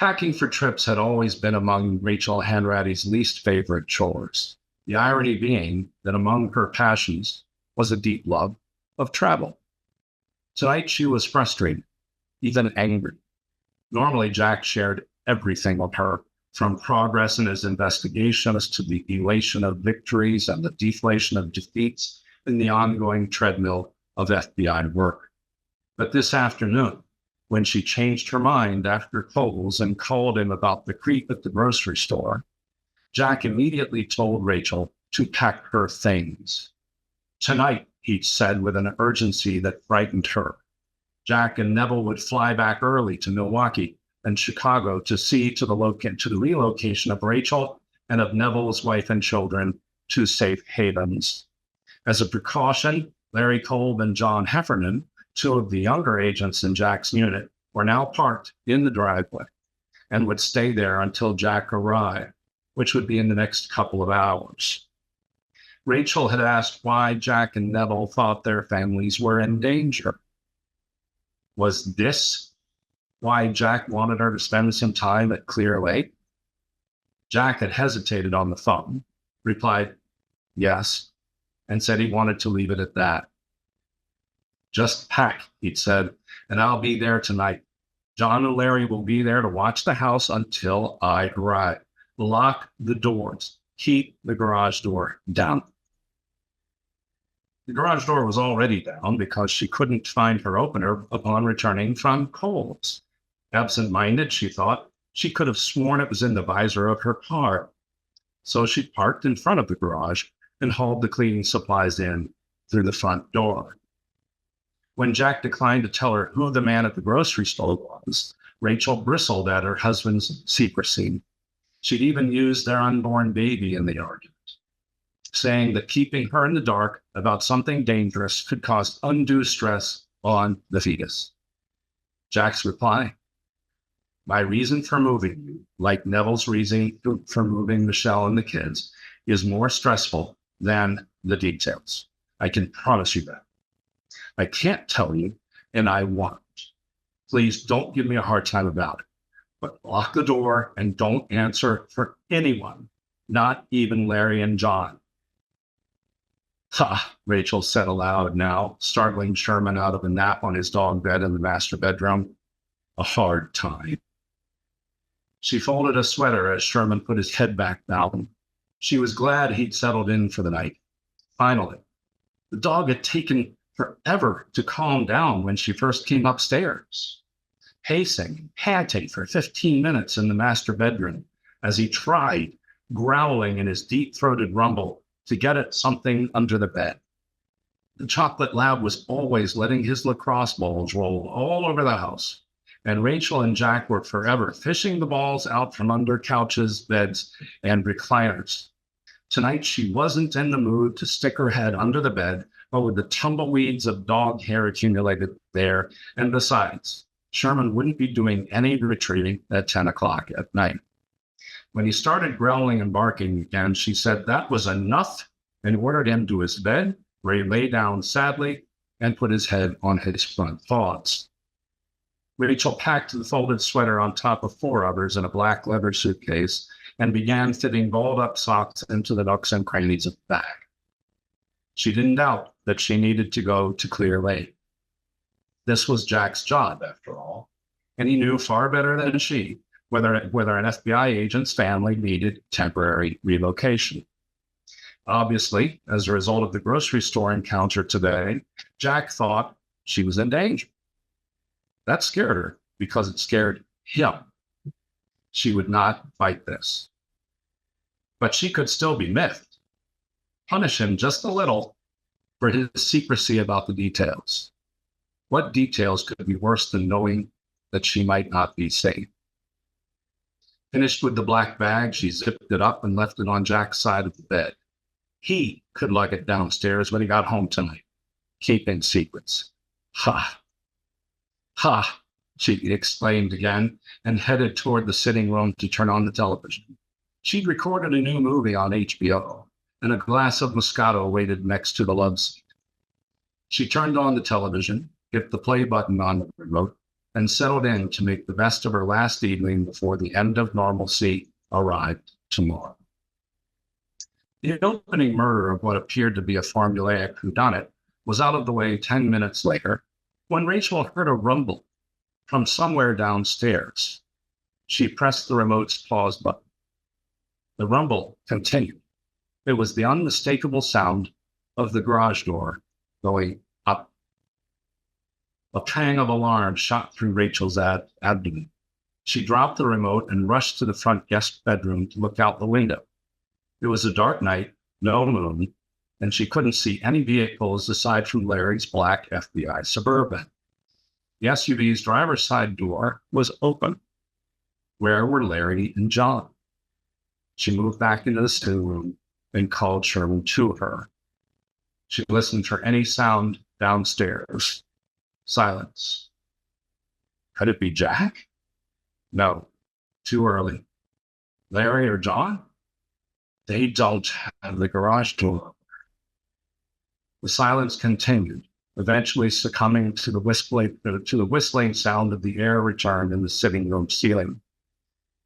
Packing for trips had always been among Rachel Hanratty's least favorite chores, the irony being that among her passions was a deep love of travel. Tonight she was frustrated, even angry. Normally, Jack shared everything with her, from progress in his investigations to the elation of victories and the deflation of defeats in the ongoing treadmill of FBI work. But this afternoon, when she changed her mind after Coles and called him about the creep at the grocery store, Jack immediately told Rachel to pack her things. Tonight, he said with an urgency that frightened her. Jack and Neville would fly back early to Milwaukee and Chicago to see to the relocation of Rachel and of Neville's wife and children to safe havens. As a precaution, Larry Kolb and John Heffernan, two of the younger agents in Jack's unit, were now parked in the driveway and would stay there until Jack arrived, which would be in the next couple of hours. Rachel had asked why Jack and Neville thought their families were in danger. Was this why Jack wanted her to spend some time at Clear Lake? Jack had hesitated on the phone, replied yes, and said he wanted to leave it at that. Just pack, he'd said, and I'll be there tonight. John and Larry will be there to watch the house until I arrive. Lock the doors. Keep the garage door down. The garage door was already down because she couldn't find her opener upon returning from Coles. Absent-minded, she thought, she could have sworn it was in the visor of her car. So she parked in front of the garage and hauled the cleaning supplies in through the front door. When Jack declined to tell her who the man at the grocery store was, Rachel bristled at her husband's secrecy. She'd even used their unborn baby in the argument, saying that keeping her in the dark about something dangerous could cause undue stress on the fetus. Jack's reply: my reason for moving you, like Neville's reason for moving Michelle and the kids, is more stressful than the details. I can promise you that. I can't tell you, and I won't. Please don't give me a hard time about it. But lock the door and don't answer for anyone, not even Larry and John. Ha, Rachel said aloud now, startling Sherman out of a nap on his dog bed in the master bedroom. A hard time. She folded a sweater as Sherman put his head back down. She was glad he'd settled in for the night. Finally, the dog had taken forever to calm down when she first came upstairs, pacing, panting for 15 minutes in the master bedroom as he tried, growling in his deep-throated rumble, to get at something under the bed. The chocolate lab was always letting his lacrosse balls roll all over the house, and Rachel and Jack were forever fishing the balls out from under couches, beds, and recliners. Tonight, she wasn't in the mood to stick her head under the bed, but with the tumbleweeds of dog hair accumulated there, and besides, Sherman wouldn't be doing any retrieving at 10 o'clock at night. When he started growling and barking again, she said that was enough and ordered him to his bed, where he lay down sadly and put his head on his front paws. Rachel packed the folded sweater on top of 4 others in a black leather suitcase and began fitting balled-up socks into the nooks and crannies of the bag. She didn't doubt that she needed to go to Clear Lake. This was Jack's job, after all, and he knew far better than she whether an FBI agent's family needed temporary relocation. Obviously, as a result of the grocery store encounter today, Jack thought she was in danger. That scared her because it scared him. She would not fight this. But she could still be miffed. Punish him just a little for his secrecy about the details. What details could be worse than knowing that she might not be safe? Finished with the black bag, she zipped it up and left it on Jack's side of the bed. He could lug it downstairs when he got home tonight, keeping secrets. Ha! Ha! She exclaimed again and headed toward the sitting room to turn on the television. She'd recorded a new movie on HBO, and a glass of Moscato waited next to the love seat. She turned on the television, hit the play button on the remote, and settled in to make the best of her last evening before the end of normalcy arrived tomorrow. The opening murder of what appeared to be a formulaic whodunit was out of the way 10 minutes later when Rachel heard a rumble from somewhere downstairs. She pressed the remote's pause button. The rumble continued. It was the unmistakable sound of the garage door going up. A pang of alarm shot through Rachel's abdomen. She dropped the remote and rushed to the front guest bedroom to look out the window. It was a dark night, no moon, and she couldn't see any vehicles aside from Larry's black FBI Suburban. The SUV's driver's side door was open. Where were Larry and John? She moved back into the sitting room and called Sherman to her. She listened for any sound downstairs. Silence. Could it be Jack? No, too early. Larry or John? They don't have the garage door. The silence continued, eventually succumbing to the whistling sound of the air return in the sitting room ceiling.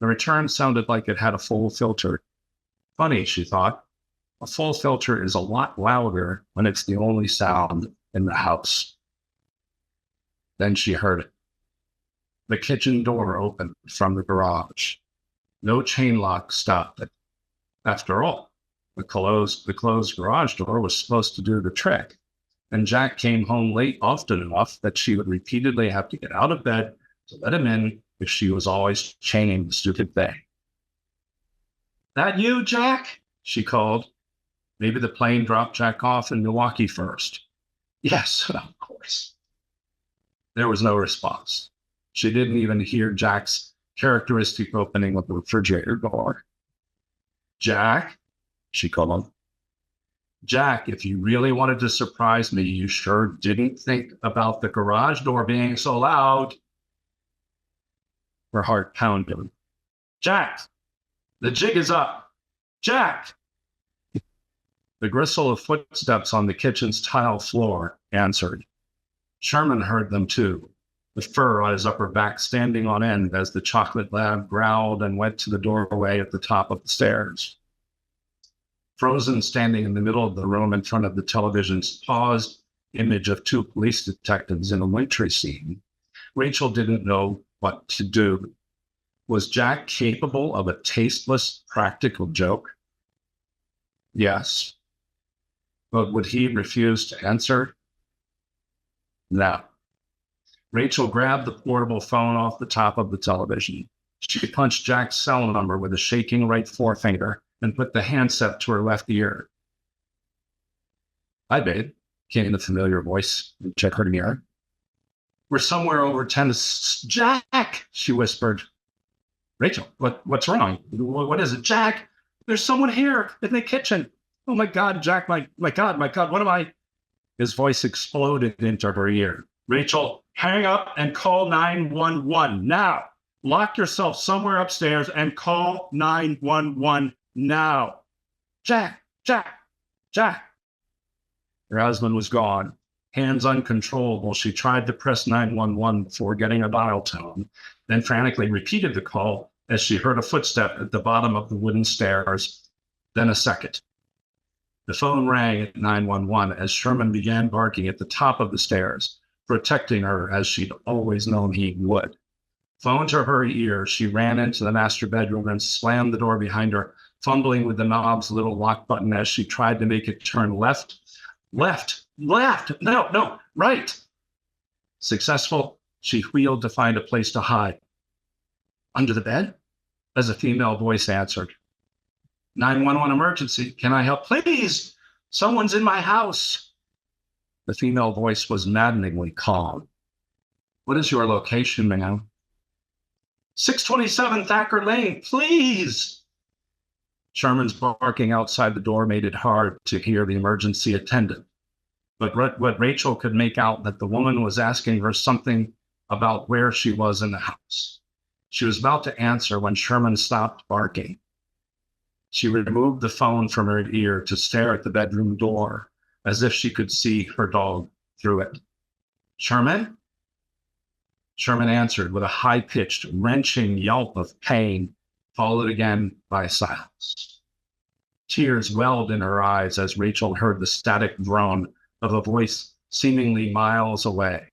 The return sounded like it had a full filter. Funny, she thought. A full filter is a lot louder when it's the only sound in the house. Then she heard it. The kitchen door opened from the garage. No chain lock stopped it. After all, the closed garage door was supposed to do the trick, and Jack came home late often enough that she would repeatedly have to get out of bed to let him in if she was always chaining the stupid thing. That you, Jack? She called. Maybe the plane dropped Jack off in Milwaukee first. Yes, of course. There was no response. She didn't even hear Jack's characteristic opening of the refrigerator door. Jack, she called. Jack, if you really wanted to surprise me, you sure didn't think about the garage door being so loud. Her heart pounded. Jack, the jig is up. Jack! The gristle of footsteps on the kitchen's tile floor answered. Sherman heard them too, the fur on his upper back standing on end as the chocolate lab growled and went to the doorway at the top of the stairs. Frozen standing in the middle of the room in front of the television's paused image of two police detectives in a wintry scene, Rachel didn't know what to do. Was Jack capable of a tasteless, practical joke? Yes. But would he refuse to answer? No. Rachel grabbed the portable phone off the top of the television. She punched Jack's cell number with a shaking right forefinger and put the handset to her left ear. Hi, babe, came the familiar voice. Check her mirror. We're somewhere over 10 to... Jack, she whispered. Rachel, what's wrong? What is it? Jack, there's someone here in the kitchen. Oh, my God, Jack, my God, what am I? His voice exploded into her ear. Rachel, hang up and call 911 now. Lock yourself somewhere upstairs and call 911 now. Jack. Her husband was gone. Hands uncontrollable, she tried to press 911 before getting a dial tone, then frantically repeated the call as she heard a footstep at the bottom of the wooden stairs, then a second. The phone rang at 911 as Sherman began barking at the top of the stairs, protecting her as she'd always known he would. Phone to her ear, she ran into the master bedroom and slammed the door behind her, fumbling with the knob's little lock button as she tried to make it turn left, no, right. Successful, she wheeled to find a place to hide. Under the bed? As a female voice answered. 911 emergency. Can I help? Please, someone's in my house. The female voice was maddeningly calm. What is your location, ma'am? 627 Thacker Lane, please. Sherman's barking outside the door made it hard to hear the emergency attendant. But what Rachel could make out that the woman was asking her something about where she was in the house. She was about to answer when Sherman stopped barking. She removed the phone from her ear to stare at the bedroom door, as if she could see her dog through it. Sherman? Sherman answered with a high-pitched, wrenching yelp of pain, followed again by silence. Tears welled in her eyes as Rachel heard the static drone of a voice seemingly miles away.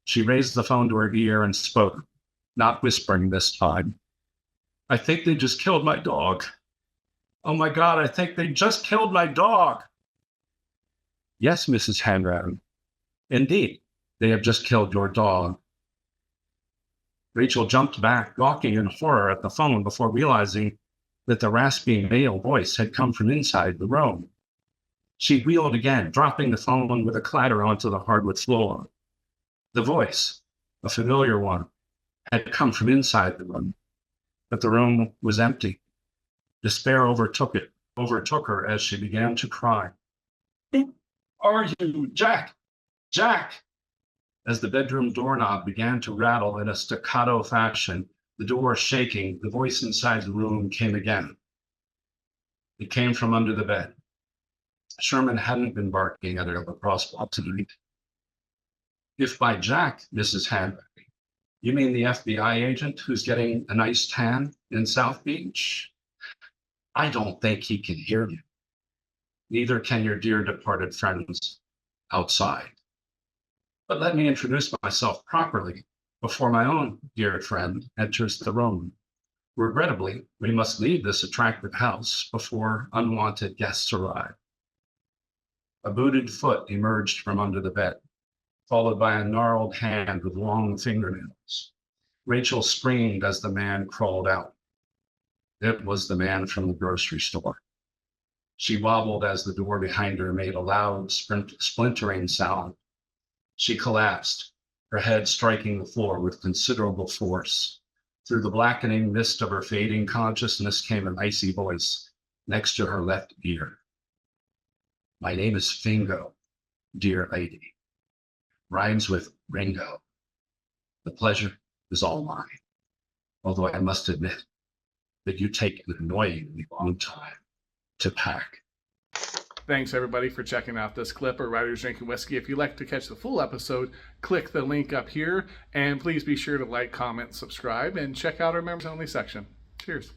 She raised the phone to her ear and spoke, not whispering this time. "I think they just killed my dog. Oh my God, I think they just killed my dog." "Yes, Mrs. Hanratty. Indeed, they have just killed your dog." Rachel jumped back, gawking in horror at the phone before realizing that the raspy male voice had come from inside the room. She wheeled again, dropping the phone with a clatter onto the hardwood floor. The voice, a familiar one, had come from inside the room, but the room was empty. Despair overtook her as she began to cry. "Who are you, Jack? Jack!" As the bedroom doorknob began to rattle in a staccato fashion, the door shaking, the voice inside the room came again. It came from under the bed. Sherman hadn't been barking at her lacrosse ball tonight. "If by Jack, Mrs. Hanratty, you mean the FBI agent who's getting a nice tan in South Beach, I don't think he can hear you. Neither can your dear departed friends outside. But let me introduce myself properly before my own dear friend enters the room. Regrettably, we must leave this attractive house before unwanted guests arrive." A booted foot emerged from under the bed, followed by a gnarled hand with long fingernails. Rachel screamed as the man crawled out. It was the man from the grocery store. She wobbled as the door behind her made a loud splintering sound. She collapsed, her head striking the floor with considerable force. Through the blackening mist of her fading consciousness came an icy voice next to her left ear. "My name is Fingo, dear lady. Rhymes with Ringo. The pleasure is all mine, although I must admit that you take an annoyingly long time to pack." Thanks, everybody, for checking out this clip of Writers Drinking Whiskey. If you'd like to catch the full episode, click the link up here, and please be sure to like, comment, subscribe, and check out our members-only section. Cheers.